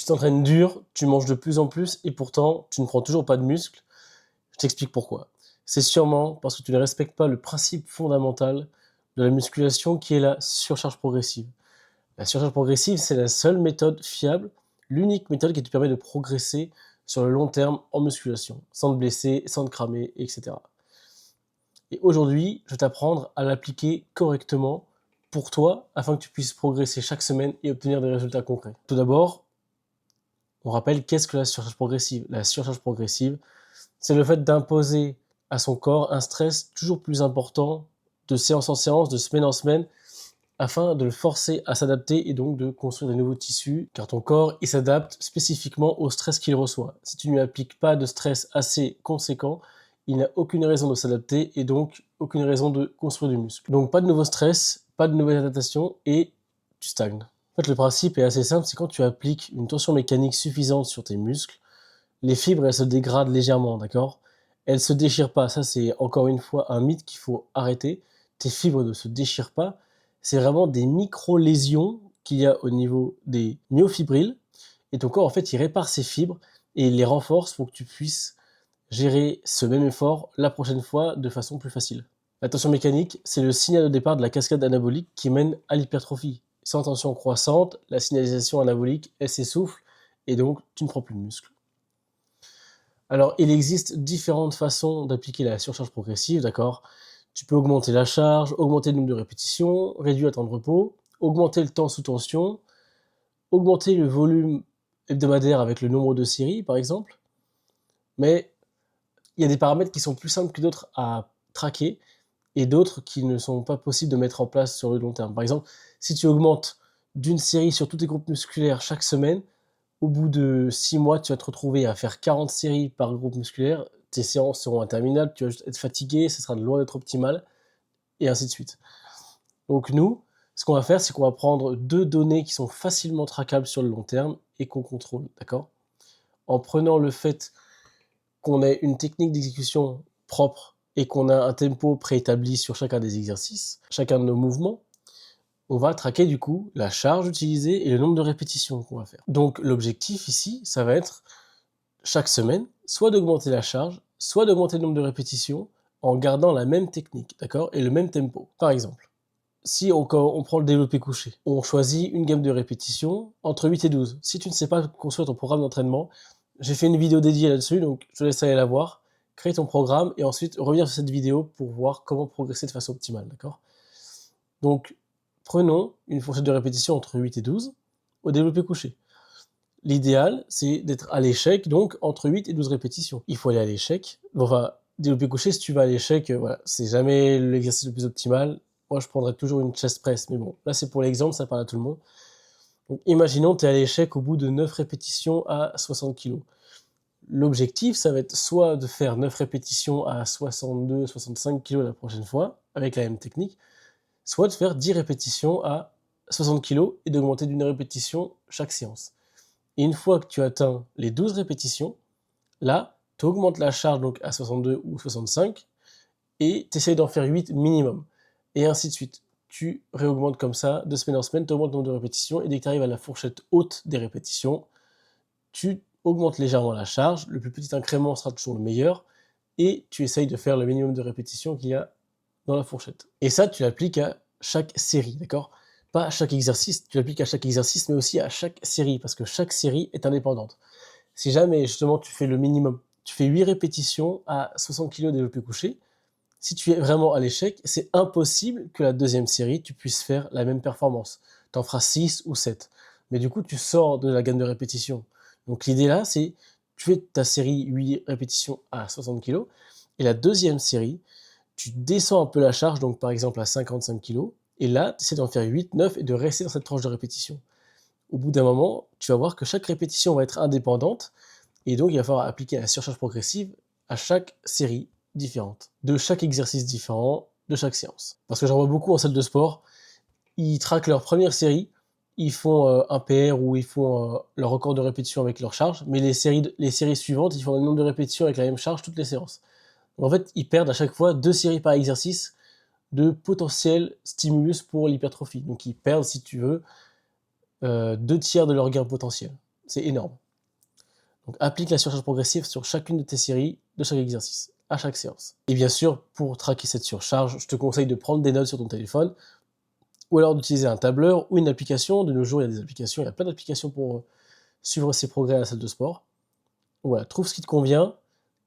t'entraînes dur, tu manges de plus en plus et pourtant tu ne prends toujours pas de muscle. Je t'explique pourquoi. C'est sûrement parce que tu ne respectes pas le principe fondamental de la musculation qui est la surcharge progressive. La surcharge progressive, c'est la seule méthode fiable, l'unique méthode qui te permet de progresser sur le long terme en musculation, sans te blesser, sans te cramer, etc. Et aujourd'hui, je vais t'apprendre à l'appliquer correctement pour toi, afin que tu puisses progresser chaque semaine et obtenir des résultats concrets. Tout d'abord, on rappelle qu'est-ce que la surcharge progressive. La surcharge progressive, c'est le fait d'imposer à son corps un stress toujours plus important de séance en séance, de semaine en semaine, afin de le forcer à s'adapter et donc de construire des nouveaux tissus, car ton corps il s'adapte spécifiquement au stress qu'il reçoit. Si tu ne lui appliques pas de stress assez conséquent, il n'a aucune raison de s'adapter et donc aucune raison de construire du muscle. Donc pas de nouveau stress, pas de nouvelles adaptations et tu stagnes. En fait, le principe est assez simple, c'est quand tu appliques une tension mécanique suffisante sur tes muscles, les fibres elles se dégradent légèrement, d'accord? Elles se déchirent pas, ça c'est encore une fois un mythe qu'il faut arrêter. Tes fibres ne se déchirent pas, c'est vraiment des micro-lésions qu'il y a au niveau des myofibrilles et ton corps en fait il répare ces fibres et il les renforce pour que tu puisses gérer ce même effort la prochaine fois de façon plus facile. La tension mécanique, c'est le signal de départ de la cascade anabolique qui mène à l'hypertrophie. Sans tension croissante, la signalisation anabolique, elle s'essouffle et donc tu ne prends plus de muscle. Alors, il existe différentes façons d'appliquer la surcharge progressive, d'accord? Tu peux augmenter la charge, augmenter le nombre de répétitions, réduire le temps de repos, augmenter le temps sous tension, augmenter le volume hebdomadaire avec le nombre de séries, par exemple. Mais il y a des paramètres qui sont plus simples que d'autres à traquer et d'autres qui ne sont pas possibles de mettre en place sur le long terme. Par exemple, si tu augmentes d'une série sur tous tes groupes musculaires chaque semaine, au bout de 6 mois, tu vas te retrouver à faire 40 séries par groupe musculaire, tes séances seront interminables, tu vas juste être fatigué, ça sera loin d'être optimal, et ainsi de suite. Donc nous, ce qu'on va faire, c'est qu'on va prendre 2 données qui sont facilement traquables sur le long terme et qu'on contrôle, d'accord? En prenant le fait qu'on ait une technique d'exécution propre et qu'on a un tempo préétabli sur chacun des exercices, chacun de nos mouvements, on va traquer du coup la charge utilisée et le nombre de répétitions qu'on va faire. Donc l'objectif ici, ça va être chaque semaine, soit d'augmenter la charge, soit d'augmenter le nombre de répétitions en gardant la même technique, d'accord, et le même tempo. Par exemple, si on prend le développé couché, on choisit une gamme de répétitions entre 8 et 12. Si tu ne sais pas construire ton programme d'entraînement, j'ai fait une vidéo dédiée là-dessus, donc je te laisse aller la voir, créer ton programme et ensuite revenir sur cette vidéo pour voir comment progresser de façon optimale, d'accord? Donc, prenons une fourchette de répétition entre 8 et 12 au développé couché. L'idéal, c'est d'être à l'échec, donc entre 8 et 12 répétitions. Il faut aller à l'échec. Bon, enfin, développé couché, si tu vas à l'échec, voilà, c'est jamais l'exercice le plus optimal. Moi, je prendrais toujours une chest press, mais bon, là, c'est pour l'exemple, ça parle à tout le monde. Donc, imaginons, tu es à l'échec au bout de 9 répétitions à 60 kg. L'objectif, ça va être soit de faire 9 répétitions à 62, 65 kg la prochaine fois, avec la même technique, soit de faire 10 répétitions à 60 kg et d'augmenter d'une répétition chaque séance. Et une fois que tu atteins les 12 répétitions, là, tu augmentes la charge donc à 62 ou 65 et tu essayes d'en faire 8 minimum. Et ainsi de suite. Tu réaugmentes comme ça, de semaine en semaine, tu augmentes le nombre de répétitions et dès que tu arrives à la fourchette haute des répétitions, tu augmentes légèrement la charge, le plus petit incrément sera toujours le meilleur et tu essayes de faire le minimum de répétitions qu'il y a dans la fourchette. Et ça, tu l'appliques à chaque série, d'accord? Pas à chaque exercice, tu l'appliques à chaque exercice, mais aussi à chaque série, parce que chaque série est indépendante. Si jamais, justement, tu fais le minimum, tu fais 8 répétitions à 60 kg développé couché, si tu es vraiment à l'échec, c'est impossible que la deuxième série, tu puisses faire la même performance. Tu en feras 6 ou 7. Mais du coup, tu sors de la gamme de répétitions. Donc l'idée là, c'est tu fais ta série 8 répétitions à 60 kg, et la deuxième série, tu descends un peu la charge, donc par exemple à 55 kg, et là, tu essaies d'en faire 8, 9 et de rester dans cette tranche de répétition. Au bout d'un moment, tu vas voir que chaque répétition va être indépendante, et donc il va falloir appliquer la surcharge progressive à chaque série différente, de chaque exercice différent, de chaque séance. Parce que j'en vois beaucoup en salle de sport, ils traquent leur première série, ils font un PR ou ils font leur record de répétition avec leur charge, mais les séries suivantes, ils font le nombre de répétitions avec la même charge toutes les séances. En fait, ils perdent à chaque fois 2 séries par exercice de potentiel stimulus pour l'hypertrophie. Donc ils perdent, si tu veux, 2 tiers de leur gain potentiel. C'est énorme. Donc applique la surcharge progressive sur chacune de tes séries, de chaque exercice, à chaque séance. Et bien sûr, pour traquer cette surcharge, je te conseille de prendre des notes sur ton téléphone, ou alors d'utiliser un tableur ou une application. De nos jours, il y a des applications, il y a plein d'applications pour suivre ses progrès à la salle de sport. Voilà, trouve ce qui te convient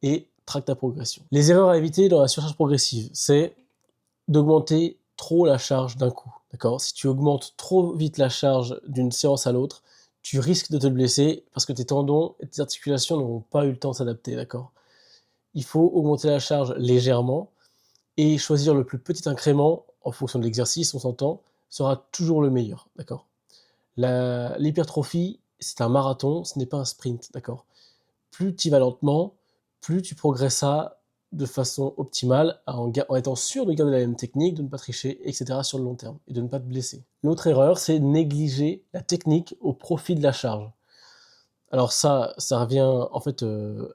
et traque ta progression. Les erreurs à éviter dans la surcharge progressive, c'est d'augmenter trop la charge d'un coup. D'accord? Si tu augmentes trop vite la charge d'une séance à l'autre, tu risques de te blesser parce que tes tendons et tes articulations n'auront pas eu le temps de s'adapter. D'accord? Il faut augmenter la charge légèrement et choisir le plus petit incrément en fonction de l'exercice, on s'entend, sera toujours le meilleur. D'accord? L'hypertrophie, c'est un marathon, ce n'est pas un sprint. D'accord? Plus tu y vas lentement, plus tu progresseras de façon optimale en étant sûr de garder la même technique, de ne pas tricher, etc. sur le long terme et de ne pas te blesser. L'autre erreur, c'est négliger la technique au profit de la charge. Alors ça revient en fait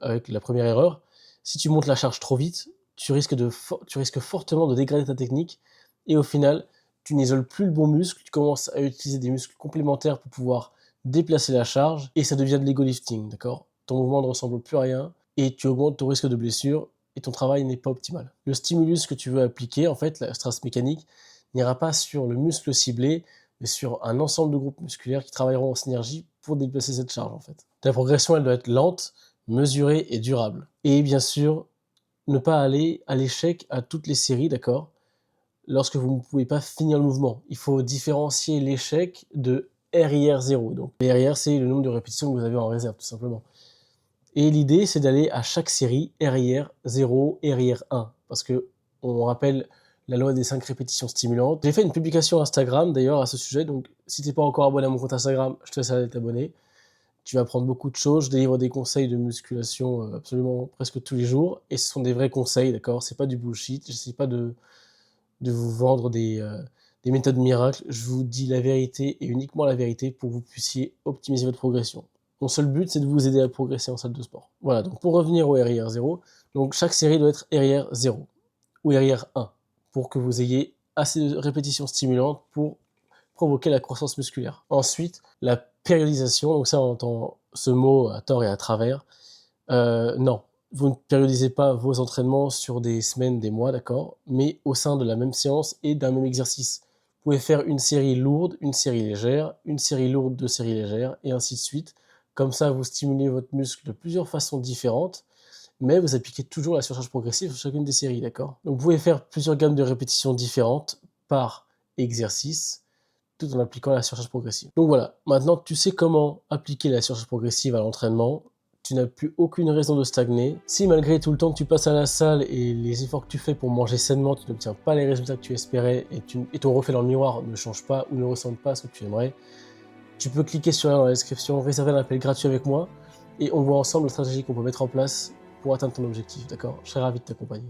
avec la première erreur. Si tu montes la charge trop vite, tu risques fortement de dégrader ta technique et au final, tu n'isoles plus le bon muscle, tu commences à utiliser des muscles complémentaires pour pouvoir déplacer la charge et ça devient de l'ego lifting, d'accord? Ton mouvement ne ressemble plus à rien et tu augmentes ton risque de blessure et ton travail n'est pas optimal. Le stimulus que tu veux appliquer, en fait, la stress mécanique, n'ira pas sur le muscle ciblé, mais sur un ensemble de groupes musculaires qui travailleront en synergie pour déplacer cette charge, en fait. Ta progression, elle doit être lente, mesurée et durable. Et bien sûr, ne pas aller à l'échec à toutes les séries, d'accord? Lorsque vous ne pouvez pas finir le mouvement. Il faut différencier l'échec de RIR 0. Donc, RIR, c'est le nombre de répétitions que vous avez en réserve, tout simplement. Et l'idée, c'est d'aller à chaque série RIR 0, RIR 1. Parce que, on rappelle la loi des 5 répétitions stimulantes. J'ai fait une publication Instagram, d'ailleurs, à ce sujet. Donc, si tu n'es pas encore abonné à mon compte Instagram, je te laisse aller t'abonner. Tu vas apprendre beaucoup de choses. Je délivre des conseils de musculation absolument presque tous les jours. Et ce sont des vrais conseils, d'accord? C'est pas du bullshit. Je n'essaie pas de vous vendre des méthodes miracles. Je vous dis la vérité et uniquement la vérité pour que vous puissiez optimiser votre progression. Mon seul but, c'est de vous aider à progresser en salle de sport. Voilà, donc pour revenir au RIR 0, donc chaque série doit être RIR 0 ou RIR 1 pour que vous ayez assez de répétitions stimulantes pour provoquer la croissance musculaire. Ensuite, la périodisation, donc ça on entend ce mot à tort et à travers. Non, vous ne périodisez pas vos entraînements sur des semaines, des mois, d'accord, mais au sein de la même séance et d'un même exercice. Vous pouvez faire une série lourde, une série légère, une série lourde, deux séries légères, et ainsi de suite. Comme ça, vous stimulez votre muscle de plusieurs façons différentes, mais vous appliquez toujours la surcharge progressive sur chacune des séries, d'accord? Donc vous pouvez faire plusieurs gammes de répétitions différentes par exercice, tout en appliquant la surcharge progressive. Donc voilà, maintenant tu sais comment appliquer la surcharge progressive à l'entraînement, tu n'as plus aucune raison de stagner. Si malgré tout le temps que tu passes à la salle et les efforts que tu fais pour manger sainement, tu n'obtiens pas les résultats que tu espérais et ton reflet dans le miroir ne change pas ou ne ressemble pas à ce que tu aimerais, tu peux cliquer sur le lien dans la description, réserver un appel gratuit avec moi et on voit ensemble la stratégie qu'on peut mettre en place pour atteindre ton objectif, d'accord? Je serai ravi de t'accompagner.